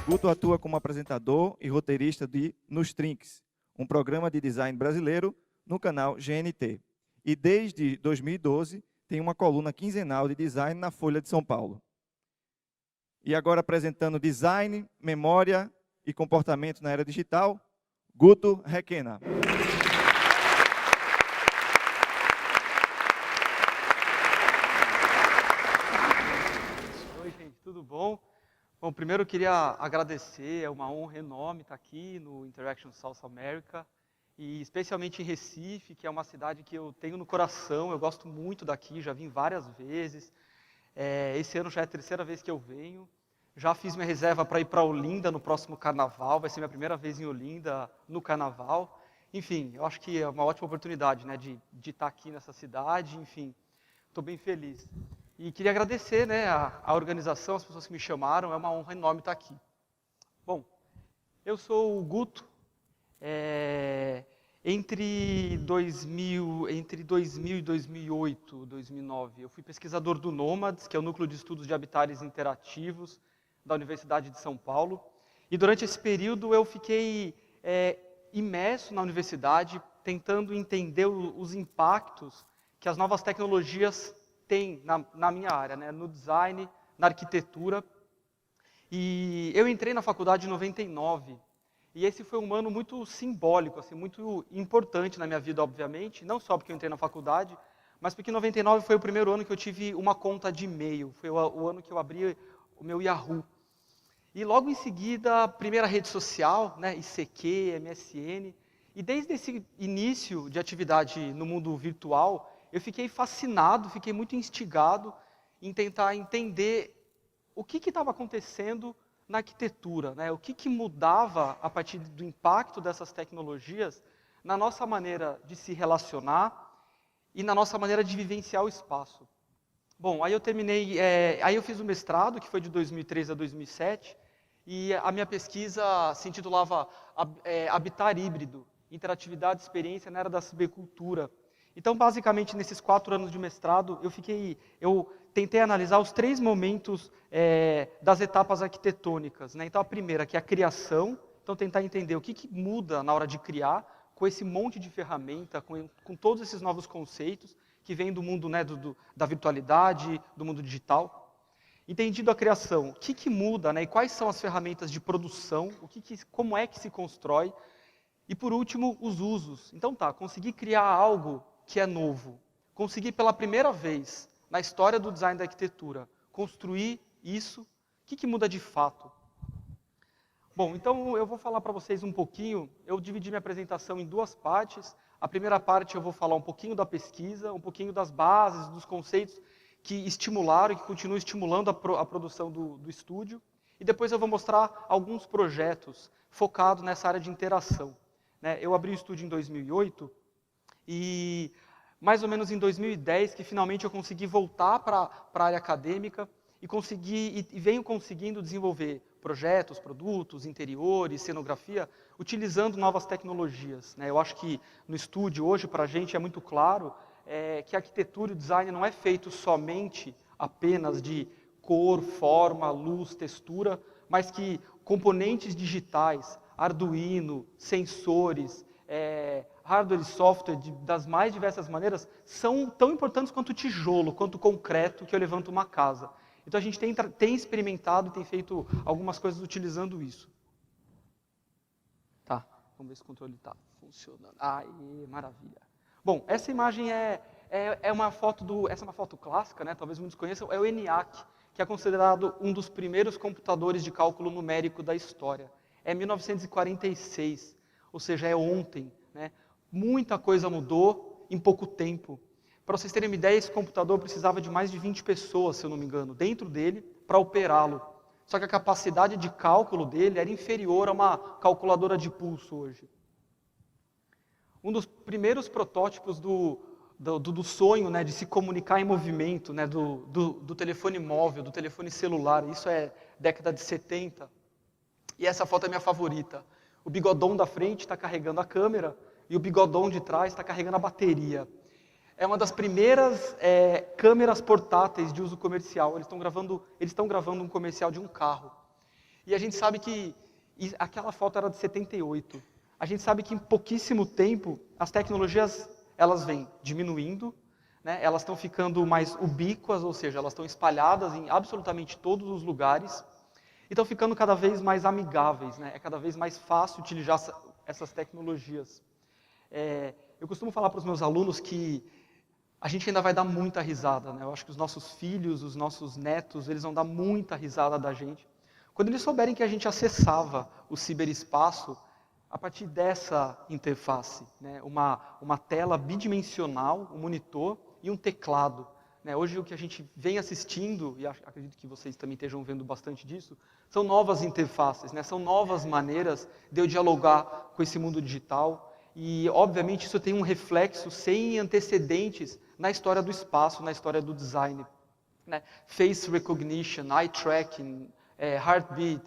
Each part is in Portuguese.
Guto atua como apresentador e roteirista de Nos Trinks, um programa de design brasileiro no canal GNT. E desde 2012 tem uma coluna quinzenal de design na Folha de São Paulo. E agora apresentando design, memória e comportamento na era digital, Guto Requena. Oi, gente, tudo bom? Bom, primeiro eu queria agradecer, é uma honra enorme estar aqui no Interaction South America, e especialmente em Recife, que é uma cidade que eu tenho no coração, eu gosto muito daqui, já vim várias vezes. Esse ano já é a terceira vez que eu venho. Já fiz minha reserva para ir para Olinda no próximo carnaval, vai ser minha primeira vez em Olinda no carnaval. Enfim, eu acho que é uma ótima oportunidade, né, de estar aqui nessa cidade, enfim, estou bem feliz. E queria agradecer, né, a organização, as pessoas que me chamaram, é uma honra enorme estar aqui. Bom, eu sou o Guto. Entre 2000 e 2008, 2009, eu fui pesquisador do Nomads, que é o Núcleo de Estudos de Habitats Interativos da Universidade de São Paulo. E durante esse período eu fiquei imerso na universidade, tentando entender os impactos que as novas tecnologias têm na minha área, né, no design, na arquitetura. E eu entrei na faculdade em 99. E esse foi um ano muito simbólico, assim, muito importante na minha vida, obviamente. Não só porque eu entrei na faculdade, mas porque em 99 foi o primeiro ano que eu tive uma conta de e-mail. Foi o ano que eu abri o meu Yahoo. E logo em seguida, a primeira rede social, né, ICQ, MSN. E desde esse início de atividade no mundo virtual, eu fiquei fascinado, fiquei muito instigado em tentar entender o que estava acontecendo na arquitetura, né? O que mudava a partir do impacto dessas tecnologias na nossa maneira de se relacionar e na nossa maneira de vivenciar o espaço. Bom, aí eu terminei, aí eu fiz o mestrado, que foi de 2003 a 2007, e a minha pesquisa se intitulava Habitar Híbrido, Interatividade e Experiência na Era da Cibercultura. Então, basicamente, nesses 4 anos de mestrado, eu tentei analisar os 3 momentos das etapas arquitetônicas, né? Então, a primeira, que é a criação. Então, tentar entender o que muda na hora de criar, com esse monte de ferramenta, com todos esses novos conceitos que vêm do mundo, né, da virtualidade, do mundo digital. Entendido a criação, o que muda, né, e quais são as ferramentas de produção, como é que se constrói. E, por último, os usos. Então, conseguir criar algo que é novo. Conseguir pela primeira vez na história do design da arquitetura construir isso, o que muda de fato? Bom, então eu vou falar para vocês um pouquinho, eu dividi minha apresentação em 2 partes. A primeira parte eu vou falar um pouquinho da pesquisa, um pouquinho das bases, dos conceitos que estimularam e que continuam estimulando a produção do estúdio. E depois eu vou mostrar alguns projetos focados nessa área de interação. Eu abri o estúdio em 2008 e mais ou menos em 2010 que finalmente eu consegui voltar para a área acadêmica e venho conseguindo desenvolver projetos, produtos, interiores, cenografia, utilizando novas tecnologias. Eu acho que no estúdio hoje para a gente é muito claro que a arquitetura e o design não é feito somente apenas de cor, forma, luz, textura, mas que componentes digitais, Arduino, sensores, hardware e software das mais diversas maneiras são tão importantes quanto o tijolo, quanto o concreto que eu levanto uma casa. Então a gente tem experimentado e tem feito algumas coisas utilizando isso. Tá, vamos ver se o controle está funcionando. Aí, maravilha. Bom, essa imagem é uma foto essa é uma foto clássica, né? Talvez muitos conheçam, é o ENIAC, que é considerado um dos primeiros computadores de cálculo numérico da história. É 1946, ou seja, é ontem, né? Muita coisa mudou em pouco tempo. Para vocês terem uma ideia, esse computador precisava de mais de 20 pessoas, se eu não me engano, dentro dele, para operá-lo. Só que a capacidade de cálculo dele era inferior a uma calculadora de pulso hoje. Um dos primeiros protótipos do sonho, né, de se comunicar em movimento, né, do telefone móvel, do telefone celular, isso é década de 70. E essa foto é minha favorita. O bigodão da frente está carregando a câmera e o bigodão de trás está carregando a bateria. É uma das primeiras câmeras portáteis de uso comercial. Eles estão gravando um comercial de um carro. E a gente sabe que aquela foto era de 78. A gente sabe que em pouquíssimo tempo as tecnologias elas vêm diminuindo, né? Elas estão ficando mais ubíquas, ou seja, elas estão espalhadas em absolutamente todos os lugares e estão ficando cada vez mais amigáveis, né? É cada vez mais fácil utilizar essas tecnologias. Eu costumo falar para os meus alunos que a gente ainda vai dar muita risada, né? Eu acho que os nossos filhos, os nossos netos, eles vão dar muita risada da gente quando eles souberem que a gente acessava o ciberespaço a partir dessa interface, né? Uma tela bidimensional, um monitor e um teclado. Né? Hoje o que a gente vem assistindo, e acredito que vocês também estejam vendo bastante disso, são novas interfaces, né? São novas maneiras de eu dialogar com esse mundo digital. E, obviamente, isso tem um reflexo sem antecedentes na história do espaço, na história do design. Né? Face recognition, eye tracking, heartbeat,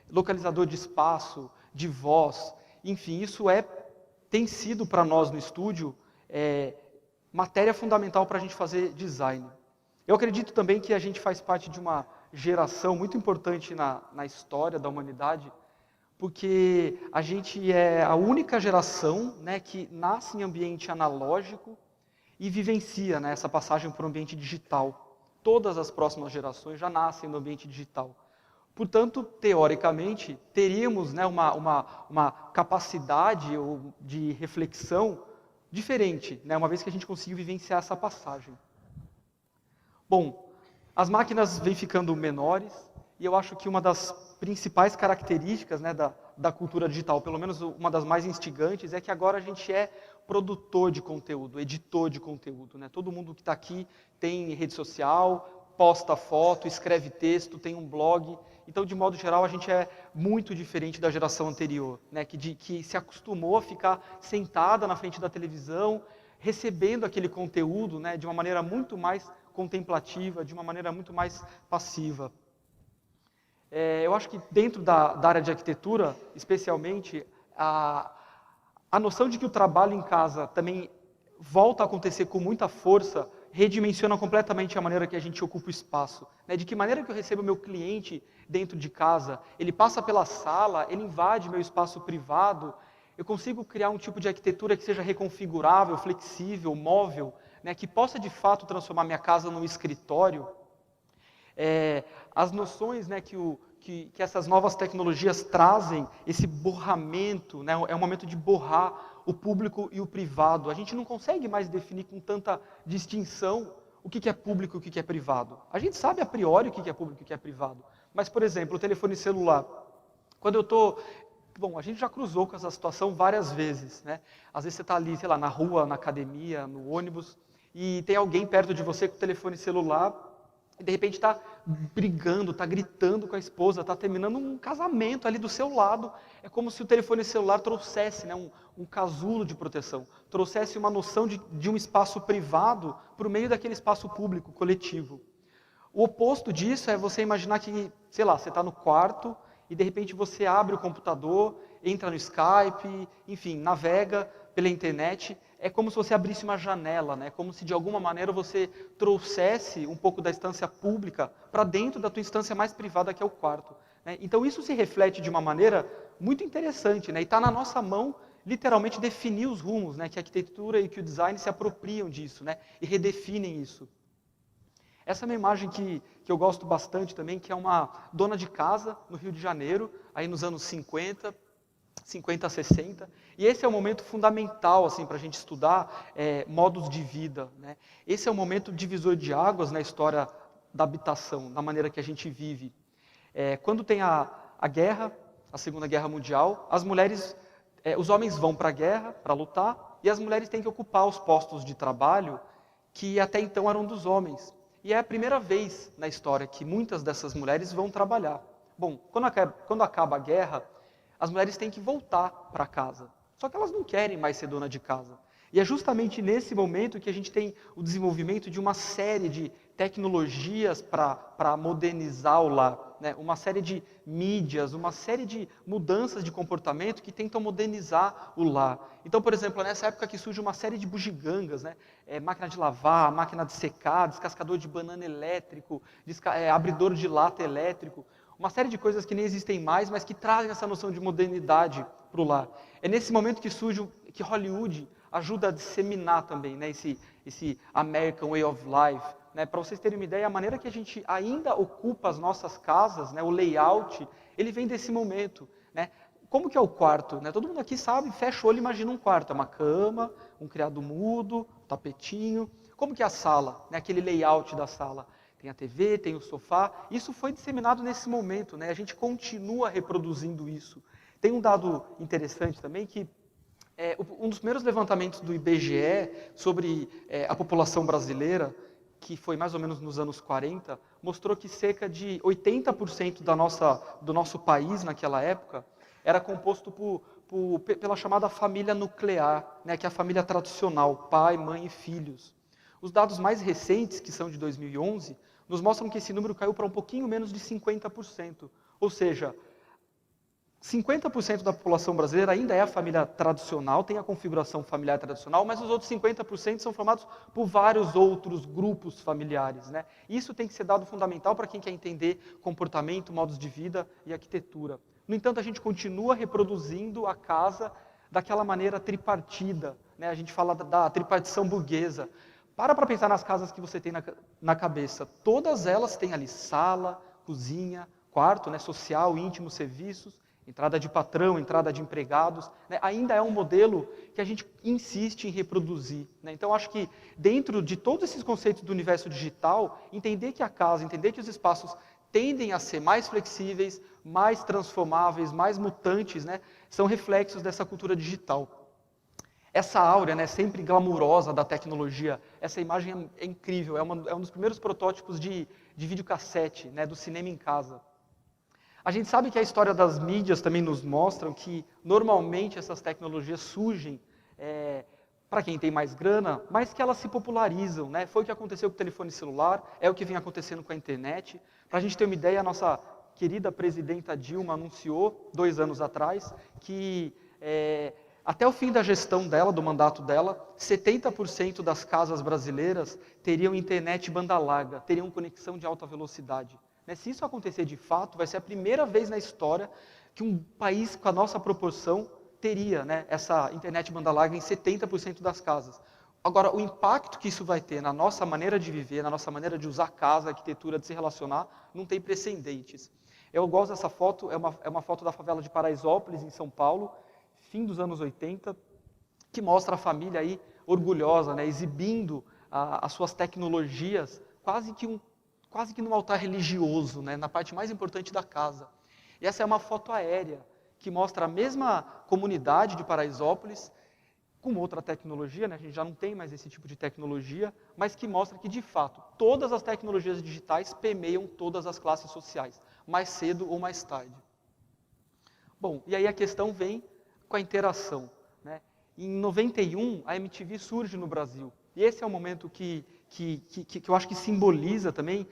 localizador de espaço, de voz, enfim, isso tem sido para nós no estúdio matéria fundamental para a gente fazer design. Eu acredito também que a gente faz parte de uma geração muito importante na história da humanidade, porque a gente é a única geração, né, que nasce em ambiente analógico e vivencia, né, essa passagem para o ambiente digital. Todas as próximas gerações já nascem no ambiente digital. Portanto, teoricamente, teríamos, né, uma capacidade de reflexão diferente, né, uma vez que a gente conseguiu vivenciar essa passagem. Bom, as máquinas vêm ficando menores, e eu acho que uma das principais características, né, da cultura digital, pelo menos uma das mais instigantes, é que agora a gente é produtor de conteúdo, editor de conteúdo. Né? Todo mundo que está aqui tem rede social, posta foto, escreve texto, tem um blog. Então, de modo geral, a gente é muito diferente da geração anterior, né? que se acostumou a ficar sentada na frente da televisão, recebendo aquele conteúdo, né? De uma maneira muito mais contemplativa, de uma maneira muito mais passiva. Eu acho que dentro da área de arquitetura, especialmente, a noção de que o trabalho em casa também volta a acontecer com muita força, redimensiona completamente a maneira que a gente ocupa o espaço. Né? De que maneira que eu recebo o meu cliente dentro de casa, ele passa pela sala, ele invade meu espaço privado, eu consigo criar um tipo de arquitetura que seja reconfigurável, flexível, móvel, né? Que possa de fato transformar minha casa num escritório. As noções, né, que essas novas tecnologias trazem, esse borramento, né, é um momento de borrar o público e o privado. A gente não consegue mais definir com tanta distinção o que é público e o que é privado. A gente sabe a priori o que é público e o que é privado. Mas, por exemplo, o telefone celular. Quando eu estou... Bom, a gente já cruzou com essa situação várias vezes. Né? Às vezes você está ali, sei lá, na rua, na academia, no ônibus, e tem alguém perto de você com o telefone celular, e de repente está brigando, está gritando com a esposa, está terminando um casamento ali do seu lado. É como se o telefone celular trouxesse, né, um casulo de proteção, trouxesse uma noção de um espaço privado por meio daquele espaço público, coletivo. O oposto disso é você imaginar que, sei lá, você está no quarto e de repente você abre o computador, entra no Skype, enfim, navega pela internet. É como se você abrisse uma janela, né? Como se de alguma maneira você trouxesse um pouco da instância pública para dentro da tua instância mais privada, que é o quarto. Né? Então isso se reflete de uma maneira muito interessante, né? E está na nossa mão, literalmente, definir os rumos, né? Que a arquitetura e que o design se apropriam disso, né? E redefinem isso. Essa é uma imagem que eu gosto bastante também, que é uma dona de casa no Rio de Janeiro, aí nos anos 50, 60, e esse é um momento fundamental assim, para a gente estudar modos de vida. Né? Esse é um momento divisor de águas na história da habitação, na maneira que a gente vive. Quando tem a guerra, a Segunda Guerra Mundial, as mulheres, os homens vão para a guerra para lutar, e as mulheres têm que ocupar os postos de trabalho que até então eram dos homens. E é a primeira vez na história que muitas dessas mulheres vão trabalhar. Bom, quando acaba a guerra, as mulheres têm que voltar para casa. Só que elas não querem mais ser dona de casa. E é justamente nesse momento que a gente tem o desenvolvimento de uma série de tecnologias para modernizar o lar. Né? Uma série de mídias, uma série de mudanças de comportamento que tentam modernizar o lar. Então, por exemplo, nessa época que surge uma série de bugigangas, né? Máquina de lavar, máquina de secar, descascador de banana elétrico, abridor de lata elétrico. uma série de coisas que nem existem mais, mas que trazem essa noção de modernidade para o lar. É nesse momento que surge, que Hollywood ajuda a disseminar também, né, esse American Way of Life. Né? Para vocês terem uma ideia, a maneira que a gente ainda ocupa as nossas casas, né, o layout, ele vem desse momento. Né? Como que é o quarto? Né? Todo mundo aqui sabe, fecha o olho e imagina um quarto. É uma cama, um criado mudo, um tapetinho. Como que é a sala? Né? Aquele layout da sala. Tem a TV, tem o sofá. Isso foi disseminado nesse momento. Né? A gente continua reproduzindo isso. Tem um dado interessante também que um dos primeiros levantamentos do IBGE sobre a população brasileira, que foi mais ou menos nos anos 40, mostrou que cerca de 80% do nosso país naquela época era composto pela chamada família nuclear, né, que é a família tradicional, pai, mãe e filhos. Os dados mais recentes, que são de 2011, nos mostram que esse número caiu para um pouquinho menos de 50%. Ou seja, 50% da população brasileira ainda é a família tradicional, tem a configuração familiar tradicional, mas os outros 50% são formados por vários outros grupos familiares. Né? Isso tem que ser dado fundamental para quem quer entender comportamento, modos de vida e arquitetura. No entanto, a gente continua reproduzindo a casa daquela maneira tripartida. Né? A gente fala da tripartição burguesa. Para pensar nas casas que você tem na cabeça. Todas elas têm ali sala, cozinha, quarto, né, social, íntimo, serviços, entrada de patrão, entrada de empregados. Né, ainda é um modelo que a gente insiste em reproduzir. Né? Então, acho que dentro de todos esses conceitos do universo digital, entender que a casa, entender que os espaços tendem a ser mais flexíveis, mais transformáveis, mais mutantes, né, são reflexos dessa cultura digital. Essa áurea, né, sempre glamurosa da tecnologia, essa imagem é incrível, é um dos primeiros protótipos de videocassete, né, do cinema em casa. A gente sabe que a história das mídias também nos mostra que, normalmente, essas tecnologias surgem para quem tem mais grana, mas que elas se popularizam. Né? Foi o que aconteceu com o telefone celular, é o que vem acontecendo com a internet. Para a gente ter uma ideia, a nossa querida presidenta Dilma anunciou, 2 anos atrás, que até o fim da gestão dela, do mandato dela, 70% das casas brasileiras teriam internet banda larga, teriam conexão de alta velocidade. Se isso acontecer de fato, vai ser a primeira vez na história que um país com a nossa proporção teria, né, essa internet banda larga em 70% das casas. Agora, o impacto que isso vai ter na nossa maneira de viver, na nossa maneira de usar a casa, a arquitetura, de se relacionar, não tem precedentes. Eu gosto dessa foto, é uma foto da favela de Paraisópolis, em São Paulo, fim dos anos 80, que mostra a família aí orgulhosa, né, exibindo as suas tecnologias, quase que num altar religioso, né, na parte mais importante da casa. E essa é uma foto aérea, que mostra a mesma comunidade de Paraisópolis, com outra tecnologia, né, a gente já não tem mais esse tipo de tecnologia, mas que mostra que, de fato, todas as tecnologias digitais permeiam todas as classes sociais, mais cedo ou mais tarde. Bom, e aí a questão vem com a interação. Né? Em 91, a MTV surge no Brasil. E esse é o momento que eu acho que simboliza também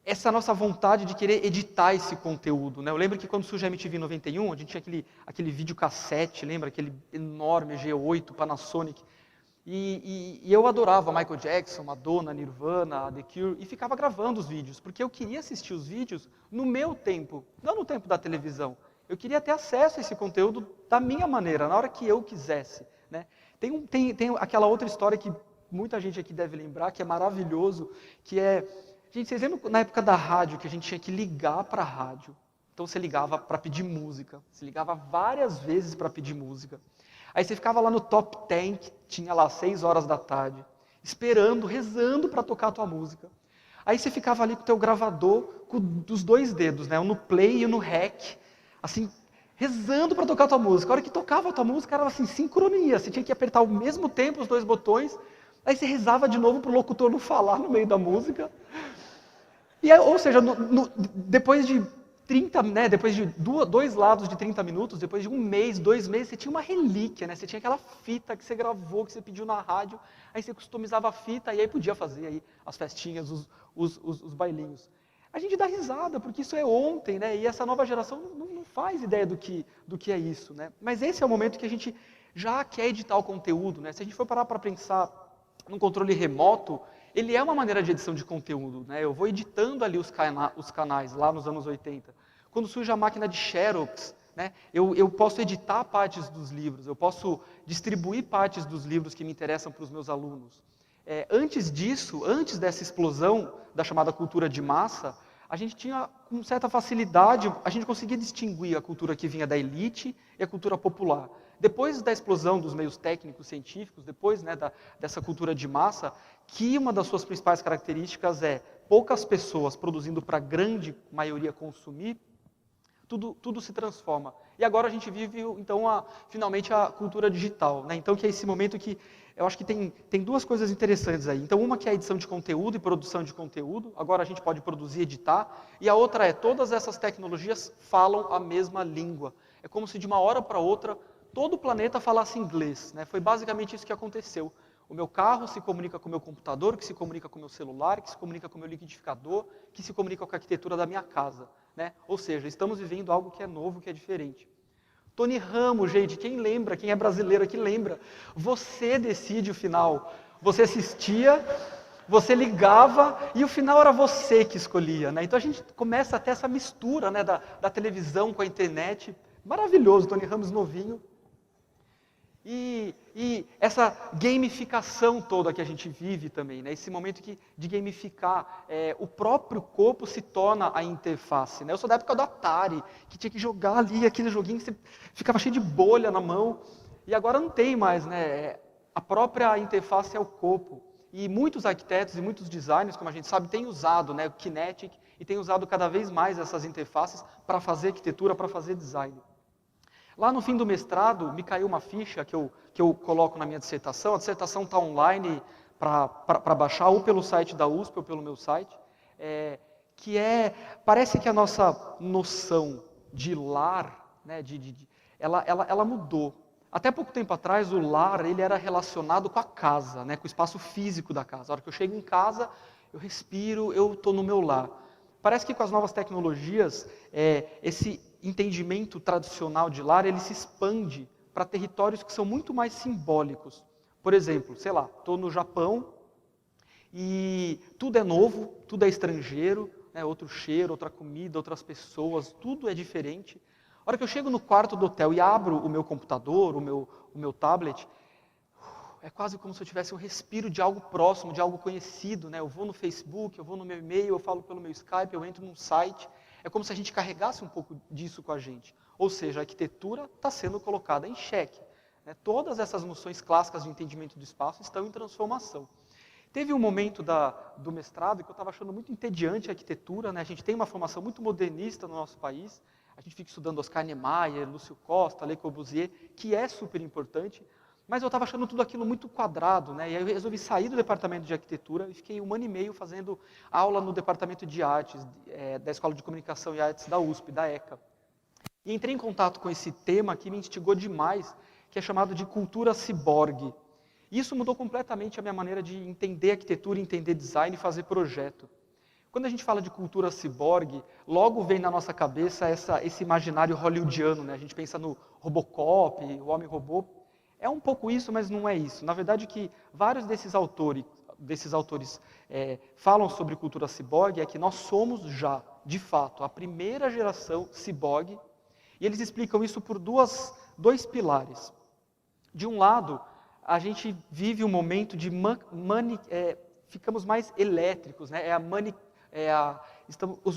essa nossa vontade de querer editar esse conteúdo. Né? Eu lembro que quando surge a MTV em 91, a gente tinha aquele videocassete, lembra? Aquele enorme G8, Panasonic. E eu adorava Michael Jackson, Madonna, Nirvana, The Cure, e ficava gravando os vídeos, porque eu queria assistir os vídeos no meu tempo, não no tempo da televisão. Eu queria ter acesso a esse conteúdo da minha maneira, na hora que eu quisesse. Né? Tem aquela outra história que muita gente aqui deve lembrar, que é maravilhoso, que é... Gente, vocês lembram na época da rádio, que a gente tinha que ligar para a rádio? Então você ligava para pedir música, você ligava várias vezes para pedir música. Aí você ficava lá no top 10, que tinha lá 6 horas da tarde, esperando, rezando para tocar a tua música. Aí você ficava ali com o teu gravador, com os 2 dedos, né? Um no play e um no rec, assim, rezando para tocar a tua música. A hora que tocava a tua música era assim, sincronia, você tinha que apertar ao mesmo tempo os 2 botões, aí você rezava de novo para o locutor não falar no meio da música. E, ou seja, depois de 30, né, depois de 2 lados de 30 minutos, depois de 1 mês, 2 meses, você tinha uma relíquia, né? Você tinha aquela fita que você gravou, que você pediu na rádio, aí você customizava a fita e aí podia fazer aí as festinhas, os bailinhos. A gente dá risada, porque isso é ontem, né? E essa nova geração não faz ideia do que é isso, né? Mas esse é o momento que a gente já quer editar o conteúdo, né? Se a gente for parar para pensar num controle remoto, ele é uma maneira de edição de conteúdo, né? Eu vou editando ali os canais, lá nos anos 80. Quando surge a máquina de Xerox, né, eu posso editar partes dos livros, eu posso distribuir partes dos livros que me interessam para os meus alunos. Antes disso, antes dessa explosão da chamada cultura de massa, a gente tinha, com certa facilidade, a gente conseguia distinguir a cultura que vinha da elite e a cultura popular. Depois da explosão dos meios técnicos científicos, depois, né, dessa cultura de massa, que uma das suas principais características é poucas pessoas produzindo para a grande maioria consumir, tudo se transforma. E agora a gente vive, então, finalmente a cultura digital, né? Então, que é esse momento que eu acho que tem duas coisas interessantes aí. Então, uma que é a edição de conteúdo e produção de conteúdo. Agora a gente pode produzir e editar. E a outra é, todas essas tecnologias falam a mesma língua. É como se de uma hora para outra, todo o planeta falasse inglês, né? Foi basicamente isso que aconteceu. O meu carro se comunica com o meu computador, que se comunica com o meu celular, que se comunica com o meu liquidificador, que se comunica com a arquitetura da minha casa, né? Ou seja, estamos vivendo algo que é novo, que é diferente. Tony Ramos, gente, quem lembra, quem é brasileiro aqui lembra, você decide o final. Você assistia, você ligava e o final era você que escolhia, né? Então a gente começa a ter essa mistura, né, da televisão com a internet. Maravilhoso, Tony Ramos novinho. E essa gamificação toda que a gente vive também, né? Esse momento de gamificar, o próprio corpo se torna a interface, né? Eu sou da época do Atari, que tinha que jogar ali aquele joguinho que você ficava cheio de bolha na mão, e agora não tem mais, né? A própria interface é o corpo. E muitos arquitetos e muitos designers, como a gente sabe, têm usado, né, o Kinetic, e têm usado cada vez mais essas interfaces para fazer arquitetura, para fazer design. Lá no fim do mestrado, me caiu uma ficha que eu coloco na minha dissertação. A dissertação está online para baixar, ou pelo site da USP, ou pelo meu site, parece que a nossa noção de lar, né, ela mudou. Até pouco tempo atrás, o lar ele era relacionado com a casa, né, com o espaço físico da casa. A hora que eu chego em casa, eu respiro, eu estou no meu lar. Parece que com as novas tecnologias, esse entendimento tradicional de lar, ele se expande para territórios que são muito mais simbólicos. Por exemplo, sei lá, estou no Japão e tudo é novo, tudo é estrangeiro, né, outro cheiro, outra comida, outras pessoas, tudo é diferente. A hora que eu chego no quarto do hotel e abro o meu computador, o meu tablet, é quase como se eu tivesse um respiro de algo próximo, de algo conhecido, né? Eu vou no Facebook, eu vou no meu e-mail, eu falo pelo meu Skype, eu entro num site. É como se a gente carregasse um pouco disso com a gente. Ou seja, a arquitetura está sendo colocada em xeque, né? Todas essas noções clássicas de entendimento do espaço estão em transformação. Teve um momento do mestrado que eu estava achando muito entediante a arquitetura, né? A gente tem uma formação muito modernista no nosso país, a gente fica estudando Oscar Niemeyer, Lúcio Costa, Le Corbusier, que é super importante, mas eu estava achando tudo aquilo muito quadrado, né? E aí eu resolvi sair do departamento de arquitetura e fiquei 1 ano e meio fazendo aula no departamento de artes, da Escola de Comunicação e Artes da USP, da ECA. E entrei em contato com esse tema que me instigou demais, que é chamado de cultura ciborgue. Isso mudou completamente a minha maneira de entender arquitetura, entender design e fazer projeto. Quando a gente fala de cultura ciborgue, logo vem na nossa cabeça esse imaginário hollywoodiano, né? A gente pensa no Robocop, o Homem-Robô. É um pouco isso, mas não é isso. Na verdade, que vários desses autores falam sobre cultura ciborgue é que nós somos já, de fato, a primeira geração ciborgue, e eles explicam isso por dois pilares. De um lado, a gente vive um momento de ficamos mais elétricos, né?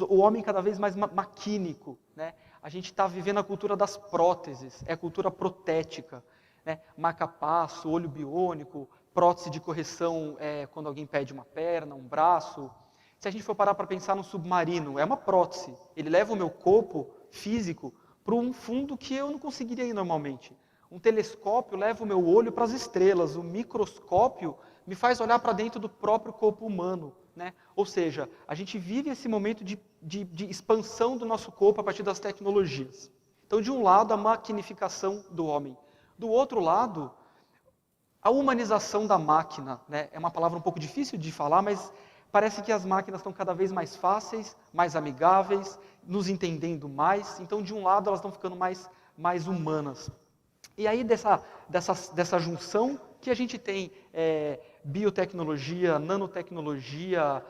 O homem cada vez mais maquínico, né? A gente está vivendo a cultura das próteses, é a cultura protética, né? Marca-passo, olho biônico, prótese de correção quando alguém perde uma perna, um braço. Se a gente for parar para pensar no submarino, é uma prótese. Ele leva o meu corpo físico para um fundo que eu não conseguiria ir normalmente. Um telescópio leva o meu olho para as estrelas, o microscópio me faz olhar para dentro do próprio corpo humano, né? Ou seja, a gente vive esse momento de expansão do nosso corpo a partir das tecnologias. Então, de um lado, a maquinificação do homem. Do outro lado, a humanização da máquina, né? É uma palavra um pouco difícil de falar, mas parece que as máquinas estão cada vez mais fáceis, mais amigáveis, nos entendendo mais. Então, de um lado, elas estão ficando mais humanas. E aí, dessa junção que a gente tem biotecnologia, nanotecnologia.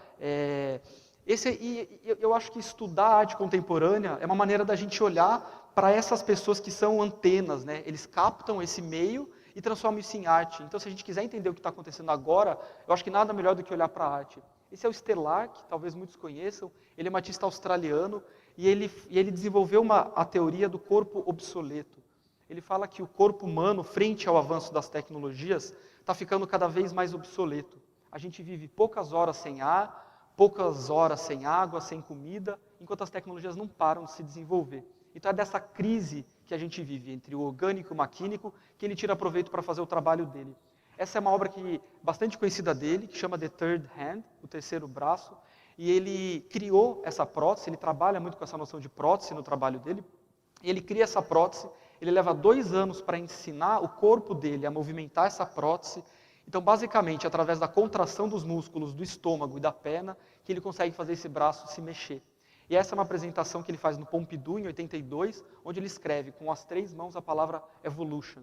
Eu acho que estudar a arte contemporânea é uma maneira da gente olhar para essas pessoas que são antenas, né? Eles captam esse meio e transformam isso em arte. Então, se a gente quiser entender o que está acontecendo agora, eu acho que nada melhor do que olhar para a arte. Esse é o Stellar, que talvez muitos conheçam. Ele é um artista australiano e ele desenvolveu a teoria do corpo obsoleto. Ele fala que o corpo humano, frente ao avanço das tecnologias, está ficando cada vez mais obsoleto. A gente vive poucas horas sem ar, poucas horas sem água, sem comida, enquanto as tecnologias não param de se desenvolver. Então é dessa crise que a gente vive, entre o orgânico e o maquínico, que ele tira proveito para fazer o trabalho dele. Essa é uma obra bastante conhecida dele, que chama The Third Hand, o terceiro braço, e ele criou essa prótese, ele trabalha muito com essa noção de prótese no trabalho dele, e ele cria essa prótese, ele leva 2 anos para ensinar o corpo dele a movimentar essa prótese. Então, basicamente, através da contração dos músculos do estômago e da perna, que ele consegue fazer esse braço se mexer. E essa é uma apresentação que ele faz no Pompidou, em 82, onde ele escreve com as 3 mãos a palavra evolution.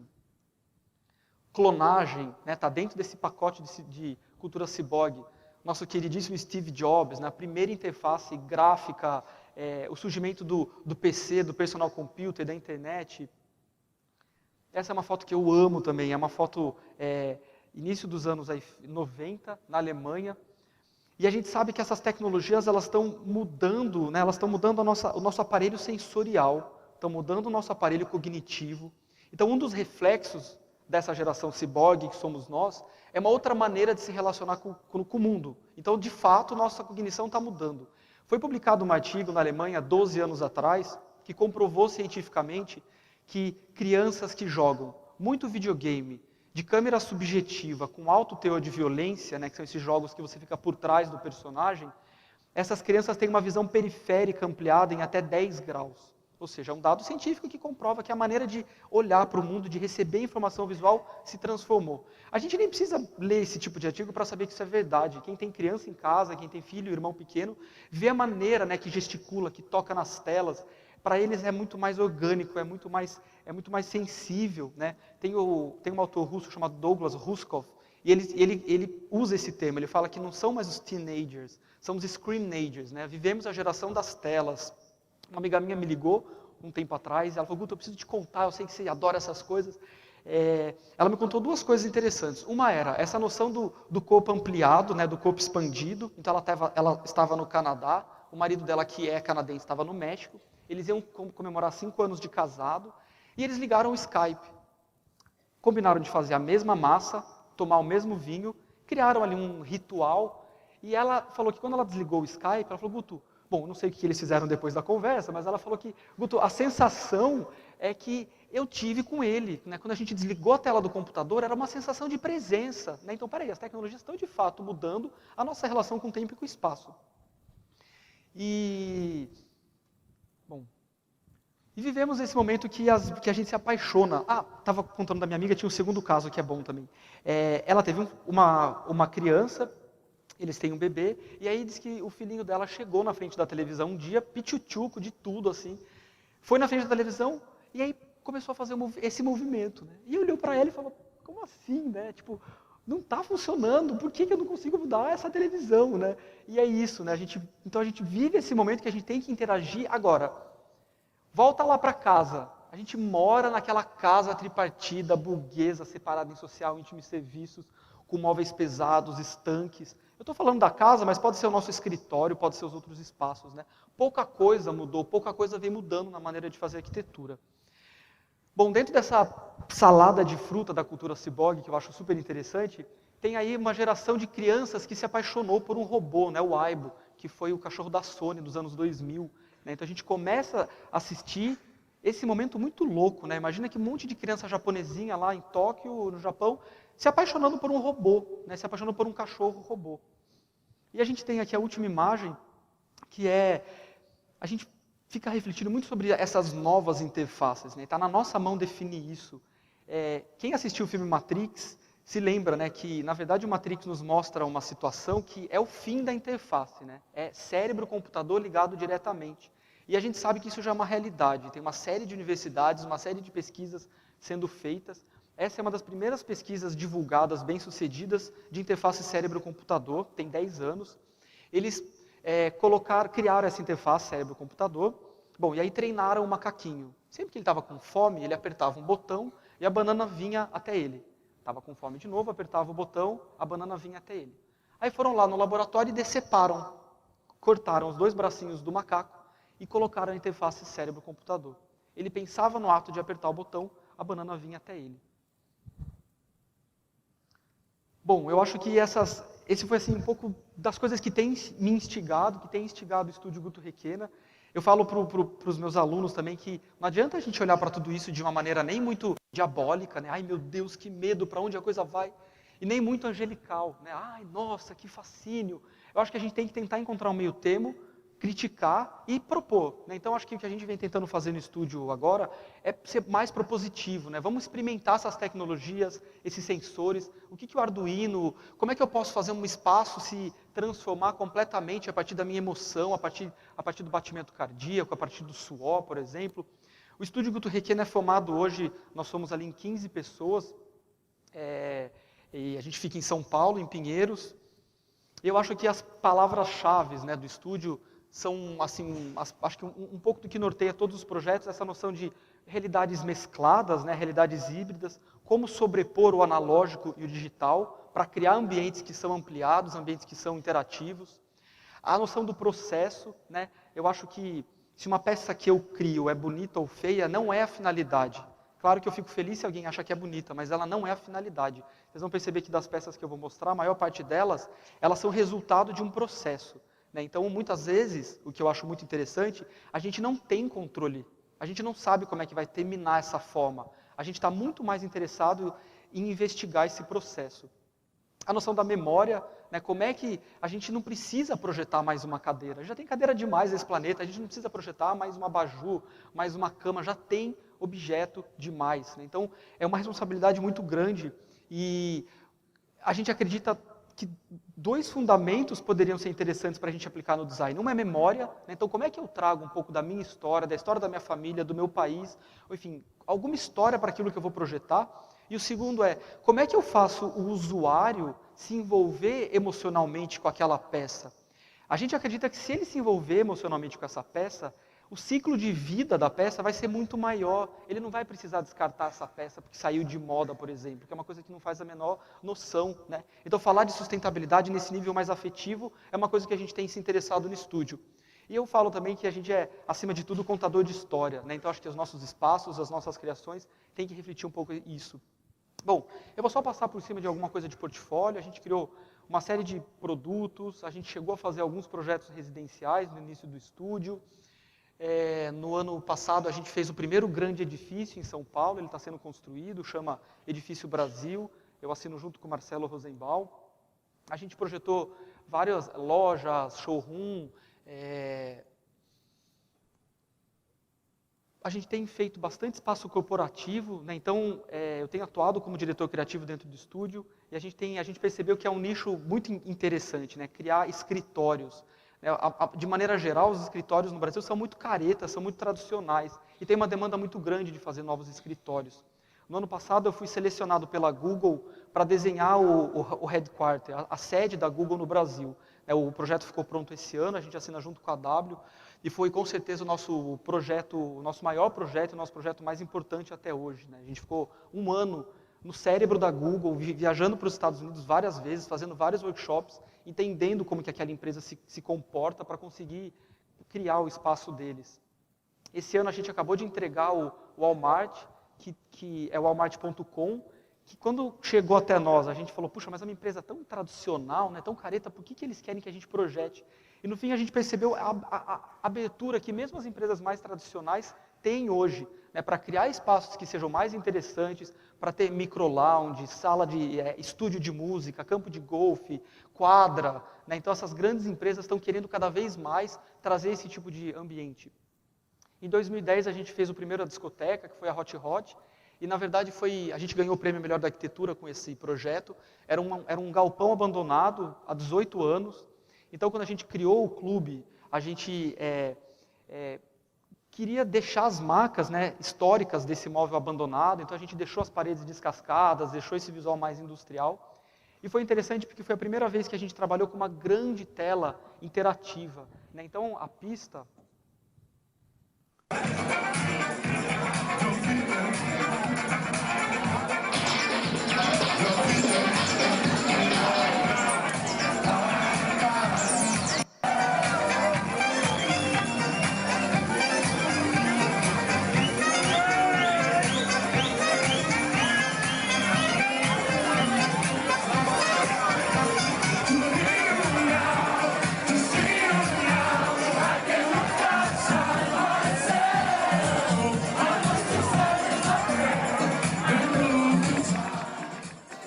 Clonagem, está dentro desse pacote de cultura ciborgue. Nosso queridíssimo Steve Jobs, na primeira interface gráfica, o surgimento do PC, do personal computer, da internet. Essa é uma foto que eu amo também, é uma foto início dos anos 90, na Alemanha. E a gente sabe que essas tecnologias elas estão mudando, né, elas estão mudando o nosso aparelho sensorial, estão mudando o nosso aparelho cognitivo. Então, um dos reflexos dessa geração ciborgue, que somos nós, é uma outra maneira de se relacionar com o mundo. Então, de fato, nossa cognição está mudando. Foi publicado um artigo na Alemanha, 12 anos atrás, que comprovou cientificamente que crianças que jogam muito videogame, de câmera subjetiva, com alto teor de violência, né, que são esses jogos que você fica por trás do personagem, essas crianças têm uma visão periférica ampliada em até 10 graus. Ou seja, é um dado científico que comprova que a maneira de olhar para o mundo, de receber informação visual, se transformou. A gente nem precisa ler esse tipo de artigo para saber que isso é verdade. Quem tem criança em casa, quem tem filho, irmão pequeno, vê a maneira, né, que gesticula, que toca nas telas. Para eles é muito mais orgânico, é muito mais sensível, né? Tem um autor russo chamado Douglas Ruskov, e ele usa esse termo, ele fala que não são mais os teenagers, são os screenagers, né? Vivemos a geração das telas. Uma amiga minha me ligou um tempo atrás, ela falou, Guto, eu preciso te contar, eu sei que você adora essas coisas. Ela me contou 2 coisas interessantes. Uma era essa noção do corpo ampliado, né, do corpo expandido. Então ela estava no Canadá, o marido dela, que é canadense, estava no México. Eles iam comemorar 5 anos de casado, e eles ligaram o Skype. Combinaram de fazer a mesma massa, tomar o mesmo vinho, criaram ali um ritual, e ela falou que quando ela desligou o Skype, ela falou, Guto, bom, não sei o que eles fizeram depois da conversa, mas ela falou que, Guto, a sensação é que eu tive com ele, né? Quando a gente desligou a tela do computador, era uma sensação de presença, né? Então, peraí, as tecnologias estão de fato mudando a nossa relação com o tempo e com o espaço. E vivemos esse momento que a gente se apaixona. Estava contando da minha amiga, tinha um segundo caso que é bom também. Ela teve uma criança, eles têm um bebê, e aí diz que o filhinho dela chegou na frente da televisão um dia, pichuchuco de tudo, assim. Foi na frente da televisão, e aí começou a fazer esse movimento, né? E olhou para ela e falou, como assim, né? Tipo, não está funcionando, por que eu não consigo mudar essa televisão, né? E é isso, né? Então a gente vive esse momento que a gente tem que interagir agora. Volta lá para casa. A gente mora naquela casa tripartida, burguesa, separada em social, íntimo e serviços, com móveis pesados, estanques. Eu estou falando da casa, mas pode ser o nosso escritório, pode ser os outros espaços, né? Pouca coisa mudou, pouca coisa vem mudando na maneira de fazer arquitetura. Bom, dentro dessa salada de fruta da cultura ciborgue, que eu acho super interessante, tem aí uma geração de crianças que se apaixonou por um robô, né? O Aibo, que foi o cachorro da Sony dos anos 2000. Então a gente começa a assistir esse momento muito louco, né? Imagina que um monte de criança japonesinha lá em Tóquio, no Japão, se apaixonando por um robô, né? Se apaixonando por um cachorro robô. E a gente tem aqui a última imagem, que a gente fica refletindo muito sobre essas novas interfaces, né? Está na nossa mão definir isso. Quem assistiu o filme Matrix se lembra, né, que, na verdade, o Matrix nos mostra uma situação que é o fim da interface, né? É cérebro-computador ligado diretamente. E a gente sabe que isso já é uma realidade. Tem uma série de universidades, uma série de pesquisas sendo feitas. Essa é uma das primeiras pesquisas divulgadas, bem-sucedidas, de interface cérebro-computador, tem 10 anos. Eles criaram essa interface cérebro-computador, bom, e aí treinaram o macaquinho. Sempre que ele estava com fome, ele apertava um botão e a banana vinha até ele. Estava com fome de novo, apertava o botão, a banana vinha até ele. Aí foram lá no laboratório e deceparam, cortaram os 2 bracinhos do macaco e colocaram a interface cérebro-computador. Ele pensava no ato de apertar o botão, a banana vinha até ele. Bom, eu acho que esse foi assim, um pouco das coisas que tem me instigado, que tem instigado o Estúdio Guto Requena. Eu falo para os meus alunos também que não adianta a gente olhar para tudo isso de uma maneira nem muito diabólica, né? Ai meu Deus, que medo, para onde a coisa vai? E nem muito angelical, né? Ai, nossa, que fascínio. Eu acho que a gente tem que tentar encontrar um meio termo, criticar e propor, né? Então, acho que o que a gente vem tentando fazer no estúdio agora é ser mais propositivo, né? Vamos experimentar essas tecnologias, esses sensores, o que o Arduino, como é que eu posso fazer um espaço se transformar completamente a partir da minha emoção, a partir do batimento cardíaco, a partir do suor, por exemplo. O Estúdio Guto Requena é formado hoje, nós somos ali em 15 pessoas, e a gente fica em São Paulo, em Pinheiros. Eu acho que as palavras-chave, né, do estúdio são, assim, acho que um pouco do que norteia todos os projetos, essa noção de realidades mescladas, né, realidades híbridas, como sobrepor o analógico e o digital para criar ambientes que são ampliados, ambientes que são interativos. A noção do processo, né, eu acho que se uma peça que eu crio é bonita ou feia, não é a finalidade. Claro que eu fico feliz se alguém acha que é bonita, mas ela não é a finalidade. Vocês vão perceber que das peças que eu vou mostrar, a maior parte delas, elas são resultado de um processo, né? Então, muitas vezes, o que eu acho muito interessante, a gente não tem controle. A gente não sabe como é que vai terminar essa forma. A gente está muito mais interessado em investigar esse processo. A noção da memória, né, como é que a gente não precisa projetar mais uma cadeira. Já tem cadeira demais nesse planeta, a gente não precisa projetar mais uma abajur, mais uma cama, já tem objeto demais, né? Então, é uma responsabilidade muito grande e a gente acredita que 2 fundamentos poderiam ser interessantes para a gente aplicar no design. Uma é memória, né? Então como é que eu trago um pouco da minha história, da história da minha família, do meu país, enfim, alguma história para aquilo que eu vou projetar. E o segundo é, como é que eu faço o usuário se envolver emocionalmente com aquela peça? A gente acredita que se ele se envolver emocionalmente com essa peça, o ciclo de vida da peça vai ser muito maior. Ele não vai precisar descartar essa peça porque saiu de moda, por exemplo, que é uma coisa que não faz a menor noção, né? Então, falar de sustentabilidade nesse nível mais afetivo é uma coisa que a gente tem se interessado no estúdio. E eu falo também que a gente é, acima de tudo, contador de história, né? Então, acho que os nossos espaços, as nossas criações, têm que refletir um pouco isso. Bom, eu vou só passar por cima de alguma coisa de portfólio. A gente criou uma série de produtos, a gente chegou a fazer alguns projetos residenciais no início do estúdio. No ano passado, a gente fez o primeiro grande edifício em São Paulo, ele está sendo construído, chama Edifício Brasil, eu assino junto com o Marcelo Rosenbaum. A gente projetou várias lojas, showroom, a gente tem feito bastante espaço corporativo, né? Então, eu tenho atuado como diretor criativo dentro do estúdio, e a gente percebeu que é um nicho muito interessante, né? Criar escritórios. De maneira geral, os escritórios no Brasil são muito caretas, são muito tradicionais, e tem uma demanda muito grande de fazer novos escritórios. No ano passado, eu fui selecionado pela Google para desenhar o headquarter, a sede da Google no Brasil. O projeto ficou pronto esse ano, a gente assina junto com a W, e foi com certeza o nosso projeto, o nosso maior projeto, o nosso projeto mais importante até hoje, né? A gente ficou 1 ano no cérebro da Google, viajando para os Estados Unidos várias vezes, fazendo vários workshops, entendendo como que aquela empresa se comporta para conseguir criar o espaço deles. Esse ano a gente acabou de entregar o Walmart, que é o walmart.com, que quando chegou até nós, a gente falou, puxa, mas é uma empresa tão tradicional, né, tão careta, por que eles querem que a gente projete? E no fim a gente percebeu a abertura que mesmo as empresas mais tradicionais têm hoje, né, para criar espaços que sejam mais interessantes, para ter micro-lounge, sala de estúdio de música, campo de golfe, quadra, né? Então essas grandes empresas estão querendo cada vez mais trazer esse tipo de ambiente. Em 2010 a gente fez o primeiro discoteca, que foi a Hot Hot, e na verdade a gente ganhou o prêmio Melhor da Arquitetura com esse projeto. Era um galpão abandonado há 18 anos. Então quando a gente criou o clube, a gente queria deixar as marcas, né, históricas desse móvel abandonado, então a gente deixou as paredes descascadas, deixou esse visual mais industrial. E foi interessante porque foi a primeira vez que a gente trabalhou com uma grande tela interativa, né? Então a pista...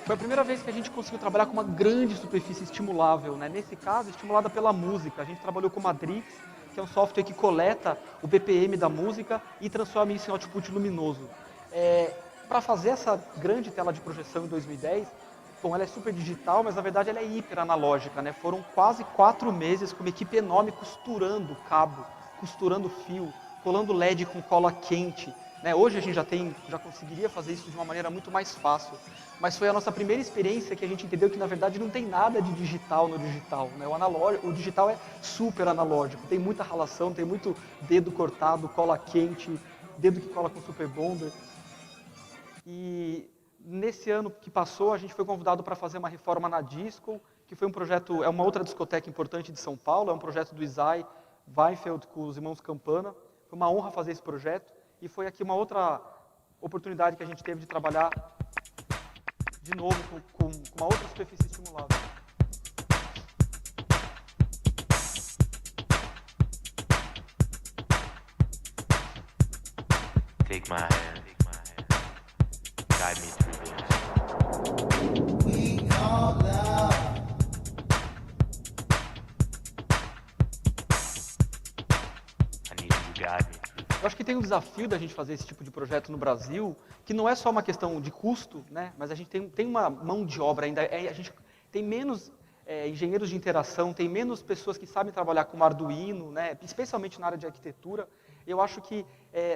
Foi a primeira vez que a gente conseguiu trabalhar com uma grande superfície estimulável, né? Nesse caso, estimulada pela música. A gente trabalhou com o Matrix, que é um software que coleta o BPM da música e transforma isso em output luminoso. Para fazer essa grande tela de projeção em 2010, bom, ela é super digital, mas na verdade ela é hiper analógica, né? Foram quase 4 meses com uma equipe enorme costurando cabo, costurando fio, colando LED com cola quente. Né? Hoje a gente já conseguiria fazer isso de uma maneira muito mais fácil, mas foi a nossa primeira experiência que a gente entendeu que na verdade não tem nada de digital no digital. Né? O digital é super analógico, tem muita ralação, tem muito dedo cortado, cola quente, dedo que cola com super bonder. E nesse ano que passou, a gente foi convidado para fazer uma reforma na Disco, que foi um projeto, é uma outra discoteca importante de São Paulo, é um projeto do Isai Weinfeld com os irmãos Campana. Foi uma honra fazer esse projeto. E foi aqui uma outra oportunidade que a gente teve de trabalhar de novo com uma outra superfície estimulada. Take my hand, guide me through this. We call love. I need you to guide me. Eu acho que tem um desafio da gente fazer esse tipo de projeto no Brasil, que não é só uma questão de custo, né? Mas a gente tem uma mão de obra ainda, a gente tem menos engenheiros de interação, tem menos pessoas que sabem trabalhar com Arduino, né? Especialmente na área de arquitetura. Eu acho que,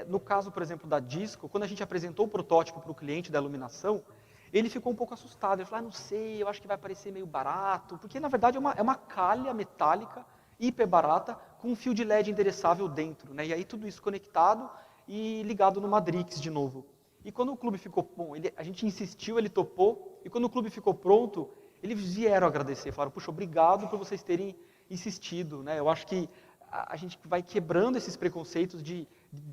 no caso, por exemplo, da Disco, quando a gente apresentou o protótipo para o cliente da iluminação, ele ficou um pouco assustado. Ele falou, não sei, eu acho que vai parecer meio barato, porque na verdade é uma calha metálica hiper barata, com um fio de LED endereçável dentro, né? E aí tudo isso conectado e ligado no Matrix de novo. E quando o clube ficou bom, a gente insistiu, ele topou, e quando o clube ficou pronto, eles vieram agradecer, falaram, puxa, obrigado por vocês terem insistido, né? Eu acho que a gente vai quebrando esses preconceitos de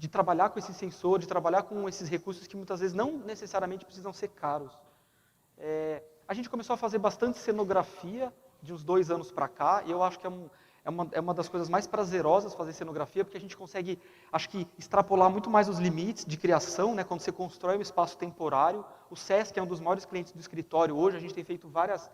trabalhar com esse sensor, de trabalhar com esses recursos que muitas vezes não necessariamente precisam ser caros. A gente começou a fazer bastante cenografia de uns 2 anos para cá, e eu acho que é uma das coisas mais prazerosas fazer cenografia, porque a gente consegue, acho que, extrapolar muito mais os limites de criação, né, quando você constrói um espaço temporário. O Sesc é um dos maiores clientes do escritório hoje, a gente tem feito várias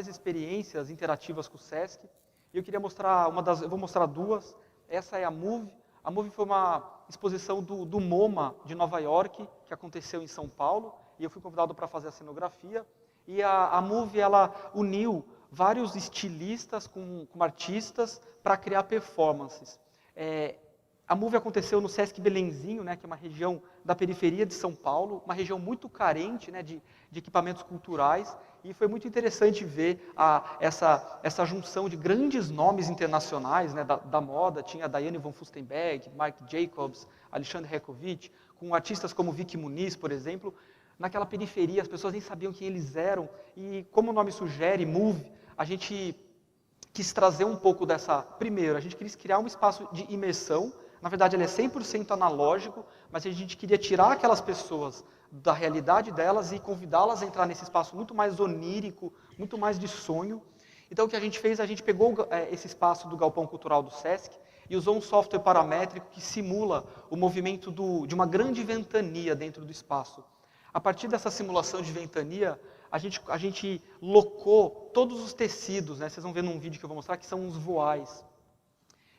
experiências interativas com o Sesc. E eu queria mostrar eu vou mostrar 2. Essa é a Move. A Move foi uma exposição do MoMA de Nova York, que aconteceu em São Paulo, e eu fui convidado para fazer a cenografia. E a Move, ela uniu vários estilistas com artistas para criar performances. A Move aconteceu no Sesc Belenzinho, né, que é uma região da periferia de São Paulo, uma região muito carente, né, de equipamentos culturais, e foi muito interessante ver essa junção de grandes nomes internacionais, né, da moda. Tinha Diane von Furstenberg, Marc Jacobs, Alexandre Rekovic, com artistas como Vicky Muniz, por exemplo. Naquela periferia, as pessoas nem sabiam quem eles eram, e como o nome sugere, Move, a gente quis trazer um pouco dessa... Primeiro, a gente quis criar um espaço de imersão. Na verdade, ele é 100% analógico, mas a gente queria tirar aquelas pessoas da realidade delas e convidá-las a entrar nesse espaço muito mais onírico, muito mais de sonho. Então, o que a gente fez, a gente pegou esse espaço do Galpão Cultural do Sesc e usou um software paramétrico que simula o movimento de uma grande ventania dentro do espaço. A partir dessa simulação de ventania, a gente locou todos os tecidos, né? Vocês vão ver num vídeo que eu vou mostrar, que são os voais.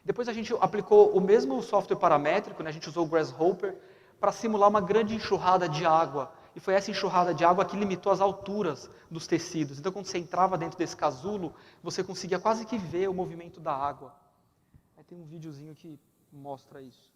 Depois a gente aplicou o mesmo software paramétrico, né? A gente usou o Grasshopper, para simular uma grande enxurrada de água. E foi essa enxurrada de água que limitou as alturas dos tecidos. Então, quando você entrava dentro desse casulo, você conseguia quase que ver o movimento da água. Aí tem um videozinho que mostra isso.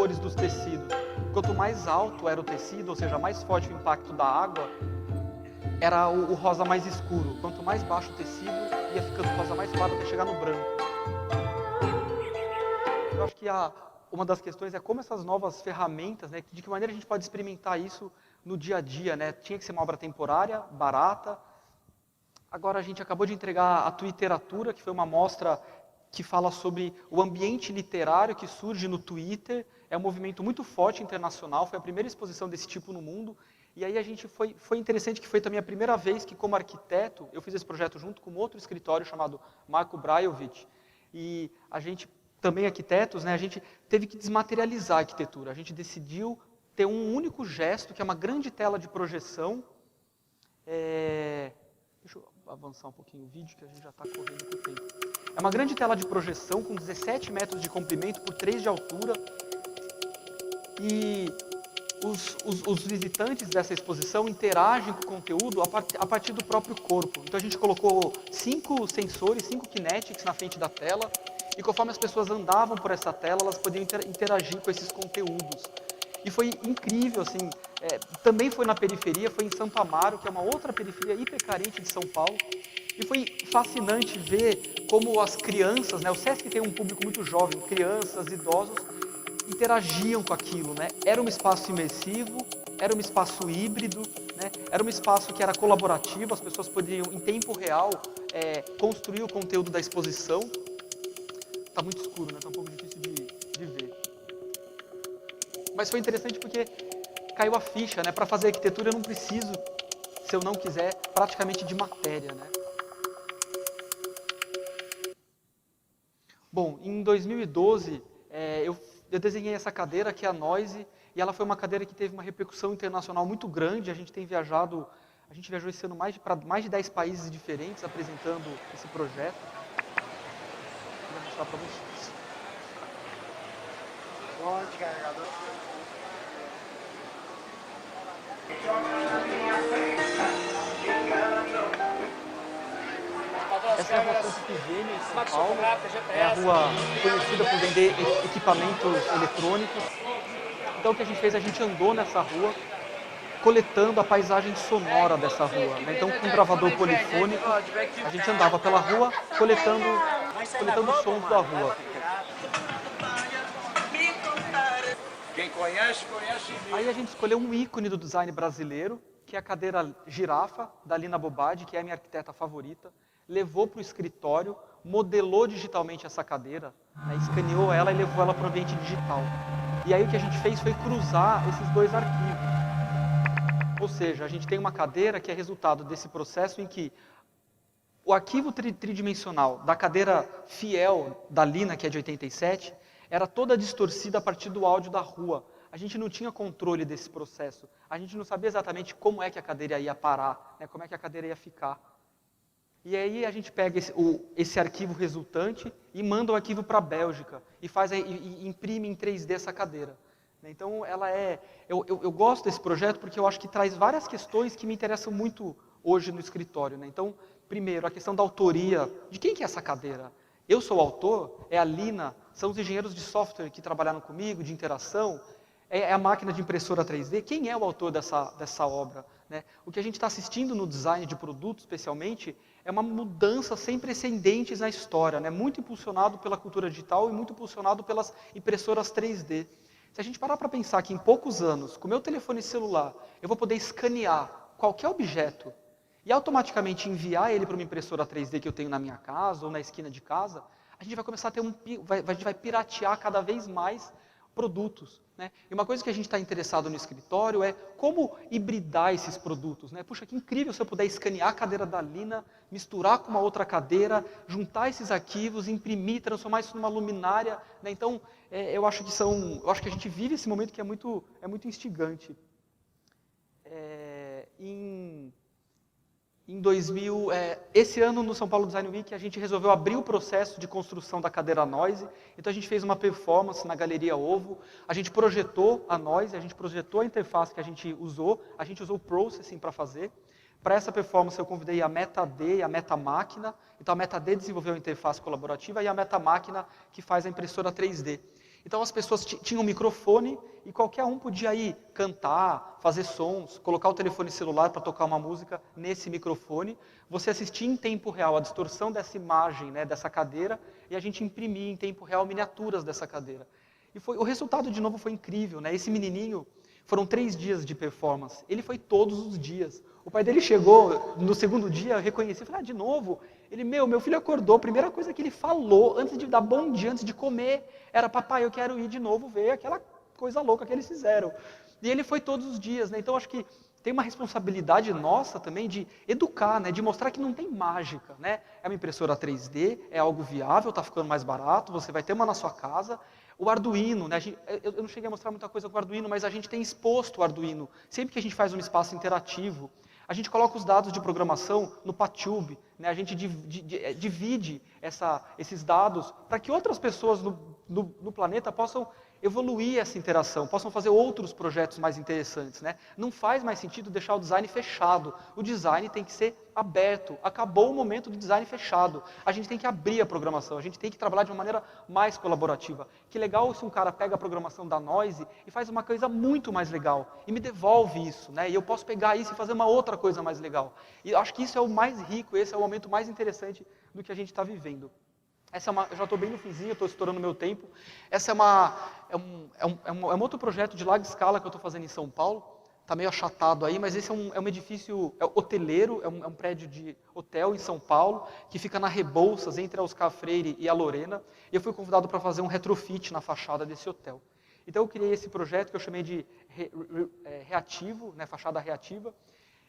cores dos tecidos. Quanto mais alto era o tecido, ou seja, mais forte o impacto da água, era o rosa mais escuro. Quanto mais baixo o tecido, ia ficando rosa mais claro até chegar no branco. Eu acho que uma das questões é como essas novas ferramentas, né, de que maneira a gente pode experimentar isso no dia a dia, né? Tinha que ser uma obra temporária, barata. Agora a gente acabou de entregar a Twitteratura, que foi uma mostra que fala sobre o ambiente literário que surge no Twitter. É um movimento muito forte internacional, foi a primeira exposição desse tipo no mundo. E aí a gente foi interessante que foi também a primeira vez que, como arquiteto, eu fiz esse projeto junto com outro escritório chamado Marco Brajovic. E a gente, também arquitetos, né, a gente teve que desmaterializar a arquitetura. A gente decidiu ter um único gesto, que é uma grande tela de projeção. Deixa eu avançar um pouquinho o vídeo, que a gente já está correndo com o tempo. É uma grande tela de projeção com 17 metros de comprimento por 3 de altura. E os visitantes dessa exposição interagem com o conteúdo a partir do próprio corpo. Então a gente colocou 5 sensores, 5 kinetics na frente da tela, e conforme as pessoas andavam por essa tela, elas podiam interagir com esses conteúdos. E foi incrível, assim, também foi na periferia, foi em Santo Amaro, que é uma outra periferia hipercarente de São Paulo, e foi fascinante ver como as crianças, né, o Sesc tem um público muito jovem, crianças, idosos, interagiam com aquilo, né? Era um espaço imersivo, era um espaço híbrido, né? Era um espaço que era colaborativo, as pessoas poderiam, em tempo real, construir o conteúdo da exposição. Está muito escuro, né? Está um pouco difícil de ver. Mas foi interessante porque caiu a ficha, né? Para fazer arquitetura eu não preciso, se eu não quiser, praticamente de matéria, né? Bom, em 2012, eu desenhei essa cadeira, que é a Noise, e ela foi uma cadeira que teve uma repercussão internacional muito grande. A gente viajou esse ano para mais de 10 países diferentes apresentando esse projeto. Vou mostrar para vocês. Onde, carregador? Essa é a rua Santa Efigênia, em São Paulo. É a rua conhecida por vender equipamentos eletrônicos. Então o que a gente fez? A gente andou nessa rua, coletando a paisagem sonora dessa rua, né? Então com um gravador polifônico, a gente andava pela rua, coletando os sons da rua. Quem conhece, conhece. Aí a gente escolheu um ícone do design brasileiro, que é a cadeira Girafa, da Lina Bobadi, que é a minha arquiteta favorita. Levou para o escritório, modelou digitalmente essa cadeira, né, escaneou ela e levou ela para o ambiente digital. E aí o que a gente fez foi cruzar esses dois arquivos. Ou seja, a gente tem uma cadeira que é resultado desse processo em que o arquivo tridimensional da cadeira fiel da Lina, que é de 87, era toda distorcida a partir do áudio da rua. A gente não tinha controle desse processo. A gente não sabia exatamente como é que a cadeira ia parar, né, como é que a cadeira ia ficar. E aí a gente pega esse arquivo resultante e manda o arquivo para a Bélgica e imprime em 3D essa cadeira. Então eu gosto desse projeto porque eu acho que traz várias questões que me interessam muito hoje no escritório, né? Então, primeiro, a questão da autoria. De quem que é essa cadeira? Eu sou o autor? É a Lina? São os engenheiros de software que trabalharam comigo, de interação? É a máquina de impressora 3D? Quem é o autor dessa obra? Né? O que a gente está assistindo no design de produto, especialmente, é uma mudança sem precedentes na história, né? Muito impulsionado pela cultura digital e muito impulsionado pelas impressoras 3D. Se a gente parar para pensar que em poucos anos, com o meu telefone celular, eu vou poder escanear qualquer objeto e automaticamente enviar ele para uma impressora 3D que eu tenho na minha casa ou na esquina de casa, a gente vai começar a ter a gente vai piratear cada vez mais produtos, né? E uma coisa que a gente está interessado no escritório é como hibridar esses produtos, né? Puxa, que incrível se eu puder escanear a cadeira da Lina, misturar com uma outra cadeira, juntar esses arquivos, imprimir, transformar isso numa luminária, né? Então, eu acho que a gente vive esse momento que é muito instigante. Esse ano no São Paulo Design Week a gente resolveu abrir o processo de construção da cadeira Noise. Então a gente fez uma performance na Galeria Ovo, a gente projetou a Noise, a gente projetou a interface que a gente usou o Processing para fazer. Para essa performance eu convidei a MetaD e a MetaMáquina. Então a MetaD desenvolveu a interface colaborativa e a MetaMáquina que faz a impressora 3D. Então as pessoas tinham um microfone e qualquer um podia ir cantar, fazer sons, colocar o telefone celular para tocar uma música nesse microfone. Você assistia em tempo real a distorção dessa imagem, né, dessa cadeira, e a gente imprimia em tempo real miniaturas dessa cadeira. E o resultado, de novo, foi incrível, né? Esse menininho, foram 3 dias de performance, ele foi todos os dias. O pai dele chegou no segundo dia, reconheci, falei, de novo? Ele, meu filho acordou, a primeira coisa que ele falou, antes de dar bom dia, antes de comer, era, papai, eu quero ir de novo ver aquela coisa louca que eles fizeram. E ele foi todos os dias, né? Então acho que tem uma responsabilidade nossa também de educar, né? De mostrar que não tem mágica, né? É uma impressora 3D, é algo viável, está ficando mais barato, você vai ter uma na sua casa. O Arduino, né? Eu não cheguei a mostrar muita coisa com o Arduino, mas a gente tem exposto o Arduino. Sempre que a gente faz um espaço interativo, a gente coloca os dados de programação no PaTube, né? A gente divide esses dados para que outras pessoas no planeta possam evoluir essa interação, possam fazer outros projetos mais interessantes, né? Não faz mais sentido deixar o design fechado. O design tem que ser aberto. Acabou o momento do design fechado. A gente tem que abrir a programação, a gente tem que trabalhar de uma maneira mais colaborativa. Que legal se um cara pega a programação da Noise e faz uma coisa muito mais legal e me devolve isso, né? E eu posso pegar isso e fazer uma outra coisa mais legal. E eu acho que isso é o mais rico, esse é o momento mais interessante do que a gente está vivendo. Eu já estou bem no finzinho, estou estourando meu tempo. Essa é um outro projeto de larga escala que eu estou fazendo em São Paulo. Está meio achatado aí, mas esse é um edifício hoteleiro, é um prédio de hotel em São Paulo, que fica na Rebouças, entre a Oscar Freire e a Lorena. E eu fui convidado para fazer um retrofit na fachada desse hotel. Então eu criei esse projeto que eu chamei de reativo, né, fachada reativa.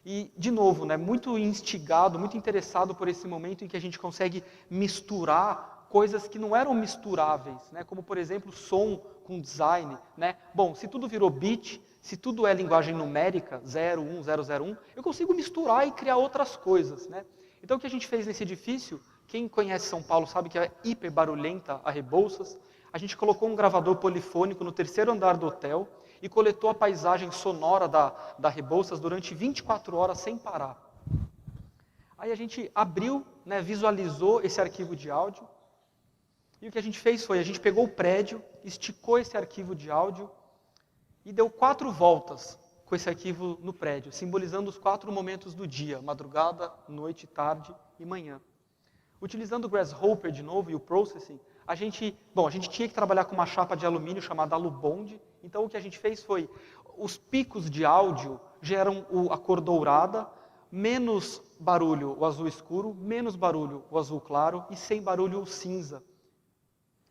E, de novo, né, muito instigado, muito interessado por esse momento em que a gente consegue misturar coisas que não eram misturáveis, né, como, por exemplo, som com design. Né? Bom, se tudo virou bit, se tudo é linguagem numérica, 0, 1, 0, 0, 1, eu consigo misturar e criar outras coisas. Né? Então, o que a gente fez nesse edifício, quem conhece São Paulo sabe que é hiper barulhenta a Rebouças, a gente colocou um gravador polifônico no 3º andar do hotel, e coletou a paisagem sonora da Rebouças durante 24 horas sem parar. Aí a gente abriu, né, visualizou esse arquivo de áudio, e o que a gente fez foi, a gente pegou o prédio, esticou esse arquivo de áudio, e deu 4 voltas com esse arquivo no prédio, simbolizando os 4 momentos do dia, madrugada, noite, tarde e manhã. Utilizando o Grasshopper de novo e o Processing, a gente tinha que trabalhar com uma chapa de alumínio chamada Alubond. Então o que a gente fez foi, os picos de áudio geram a cor dourada, menos barulho o azul escuro, menos barulho o azul claro e sem barulho o cinza.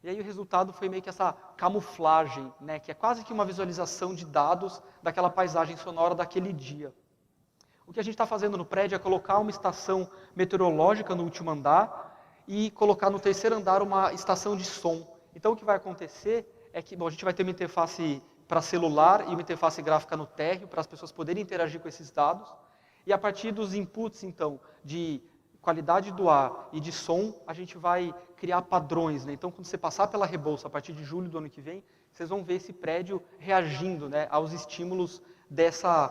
E aí o resultado foi meio que essa camuflagem, né, que é quase que uma visualização de dados daquela paisagem sonora daquele dia. O que a gente está fazendo no prédio é colocar uma estação meteorológica no último andar e colocar no 3º andar uma estação de som. Então o que vai acontecer é que a gente vai ter uma interface para celular e uma interface gráfica no térreo, para as pessoas poderem interagir com esses dados. E a partir dos inputs, então, de qualidade do ar e de som, a gente vai criar padrões. Né? Então, quando você passar pela Rebouça, a partir de julho do ano que vem, vocês vão ver esse prédio reagindo, né, aos estímulos dessa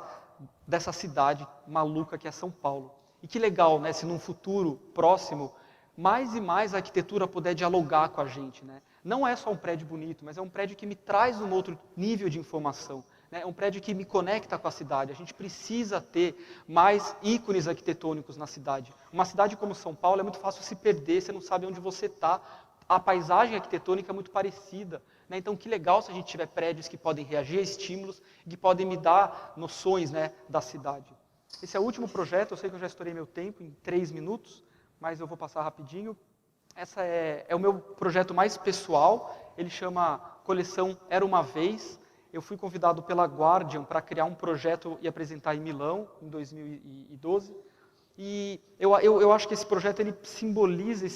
cidade maluca que é São Paulo. E que legal, né, se num futuro próximo, mais e mais a arquitetura puder dialogar com a gente. Né? Não é só um prédio bonito, mas é um prédio que me traz um outro nível de informação. Né? É um prédio que me conecta com a cidade. A gente precisa ter mais ícones arquitetônicos na cidade. Uma cidade como São Paulo é muito fácil se perder, você não sabe onde você está. A paisagem arquitetônica é muito parecida. Né? Então, que legal se a gente tiver prédios que podem reagir a estímulos, que podem me dar noções, né, da cidade. Esse é o último projeto, eu sei que eu já estourei meu tempo em 3 minutos, mas eu vou passar rapidinho. Essa é o meu projeto mais pessoal, ele chama Coleção Era Uma Vez. Eu fui convidado pela Guardian para criar um projeto e apresentar em Milão, em 2012. E eu acho que esse projeto ele simboliza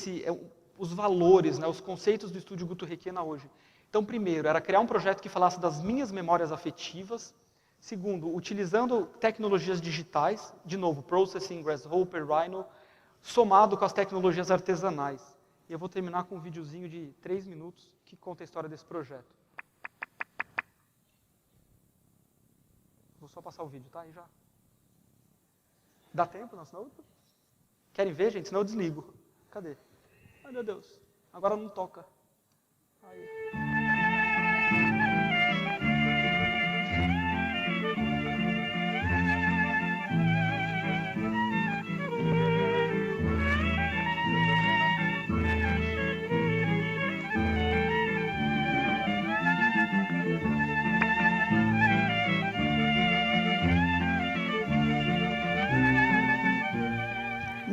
os valores, né, os conceitos do Estúdio Guto Requena hoje. Então, primeiro, era criar um projeto que falasse das minhas memórias afetivas. Segundo, utilizando tecnologias digitais, de novo, Processing, Grasshopper, Rhino, somado com as tecnologias artesanais. E eu vou terminar com um videozinho de 3 minutos que conta a história desse projeto. Vou só passar o vídeo, tá? Aí já. Dá tempo? Não, senão... Querem ver, gente? Senão eu desligo. Cadê? Ai, meu Deus. Agora não toca. Aí.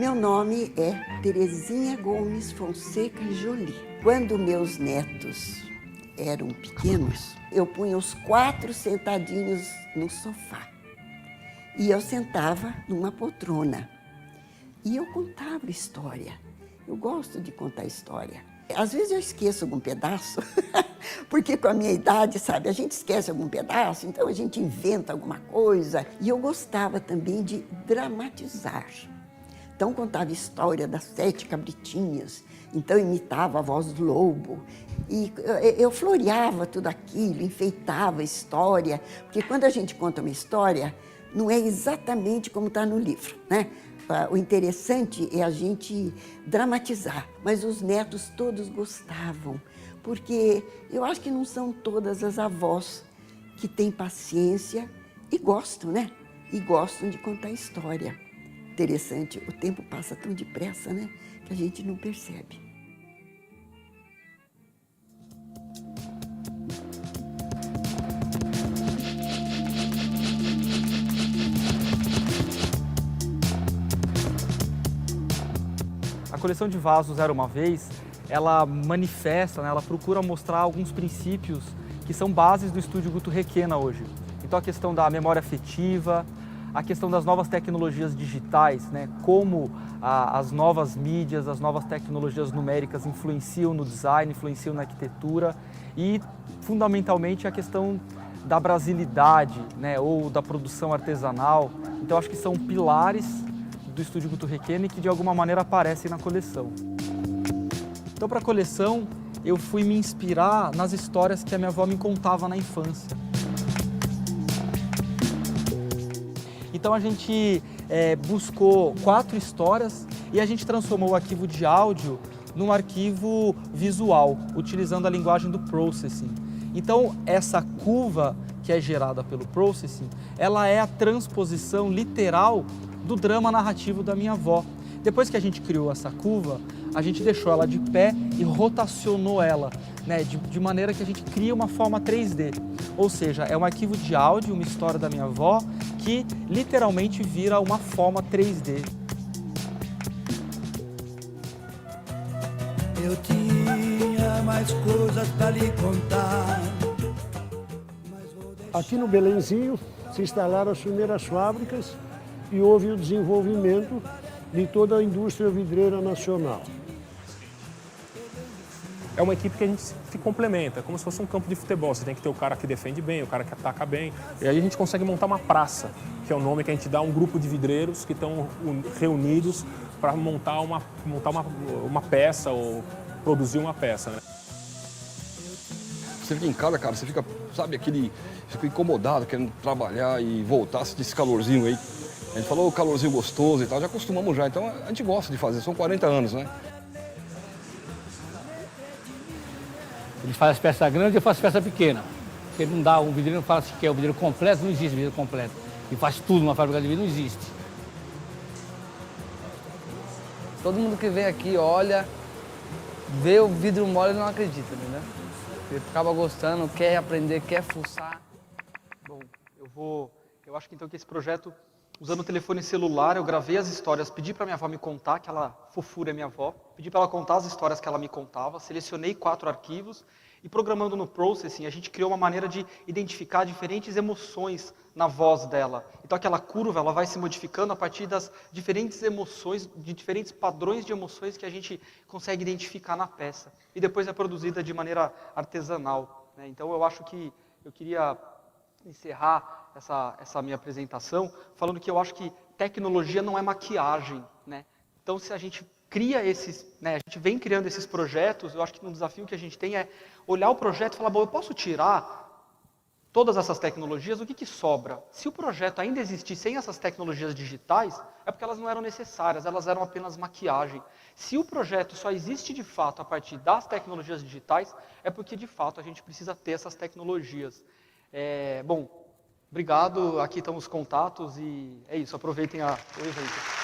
Meu nome é Terezinha Gomes Fonseca Jolie. Quando meus netos eram pequenos, eu punha os 4 sentadinhos no sofá. E eu sentava numa poltrona. E eu contava história. Eu gosto de contar história. Às vezes eu esqueço algum pedaço, porque com a minha idade, sabe, a gente esquece algum pedaço, então a gente inventa alguma coisa. E eu gostava também de dramatizar. Então contava a história das 7 cabritinhas, então imitava a voz do lobo. E eu floreava tudo aquilo, enfeitava a história, porque quando a gente conta uma história, não é exatamente como está no livro, né? O interessante é a gente dramatizar, mas os netos todos gostavam, porque eu acho que não são todas as avós que têm paciência e gostam, né? E gostam de contar história. Interessante, o tempo passa tão depressa, né? Que a gente não percebe. A coleção de vasos Era Uma Vez, ela manifesta, né, ela procura mostrar alguns princípios que são bases do estúdio Guto Requena hoje. Então a questão da memória afetiva, a questão das novas tecnologias digitais, né, como as novas mídias, as novas tecnologias numéricas influenciam no design, influenciam na arquitetura e, fundamentalmente, a questão da brasilidade, né, ou da produção artesanal. Então acho que são pilares do estúdio Guto Requena e que de alguma maneira aparecem na coleção. Então, para a coleção, eu fui me inspirar nas histórias que a minha avó me contava na infância. Então a gente buscou 4 histórias e a gente transformou o arquivo de áudio num arquivo visual, utilizando a linguagem do processing. Então essa curva que é gerada pelo processing, ela é a transposição literal do drama narrativo da minha avó. Depois que a gente criou essa curva, a gente deixou ela de pé e rotacionou ela, né, de maneira que a gente cria uma forma 3D. Ou seja, é um arquivo de áudio, uma história da minha avó, que literalmente vira uma forma 3D. Eu tinha mais coisas para lhe contar. Aqui no Belenzinho se instalaram as primeiras fábricas e houve o desenvolvimento de toda a indústria vidreira nacional. É uma equipe que a gente se complementa, como se fosse um campo de futebol. Você tem que ter o cara que defende bem, o cara que ataca bem. E aí a gente consegue montar uma praça, que é o nome que a gente dá a um grupo de vidreiros que estão reunidos para montar uma peça ou produzir uma peça, né? Você fica em casa, cara, você fica, sabe, fica incomodado, querendo trabalhar e voltar, sentir esse calorzinho aí. A gente falou o calorzinho gostoso e tal, já acostumamos já, então a gente gosta de fazer, são 40 anos, né? Ele faz as peças grandes e eu faço peça pequena. Porque não dá, um vidreiro não fala assim que é o vidreiro completo, não existe vidreiro completo. E faz tudo numa fábrica de vidro, não existe. Todo mundo que vem aqui olha, vê o vidro mole e não acredita, entendeu? Ele acaba gostando, quer aprender, quer fuçar. Bom, eu acho que então que esse projeto, usando o telefone celular, eu gravei as histórias, pedi para minha avó me contar, que ela, fofura é minha avó, pedi para ela contar as histórias que ela me contava, selecionei 4 arquivos e programando no Processing, a gente criou uma maneira de identificar diferentes emoções na voz dela. Então aquela curva, ela vai se modificando a partir das diferentes emoções, de diferentes padrões de emoções que a gente consegue identificar na peça. E depois é produzida de maneira artesanal, né? Então eu acho que eu queria encerrar essa minha apresentação falando que eu acho que tecnologia não é maquiagem, né? Então se a gente cria esses, né, a gente vem criando esses projetos, eu acho que um desafio que a gente tem é olhar o projeto e falar, bom, eu posso tirar todas essas tecnologias, o que sobra? Se o projeto ainda existir sem essas tecnologias digitais, é porque elas não eram necessárias, elas eram apenas maquiagem. Se o projeto só existe de fato a partir das tecnologias digitais, é porque de fato a gente precisa ter essas tecnologias. Bom, obrigado, aqui estão os contatos e é isso, aproveitem o evento.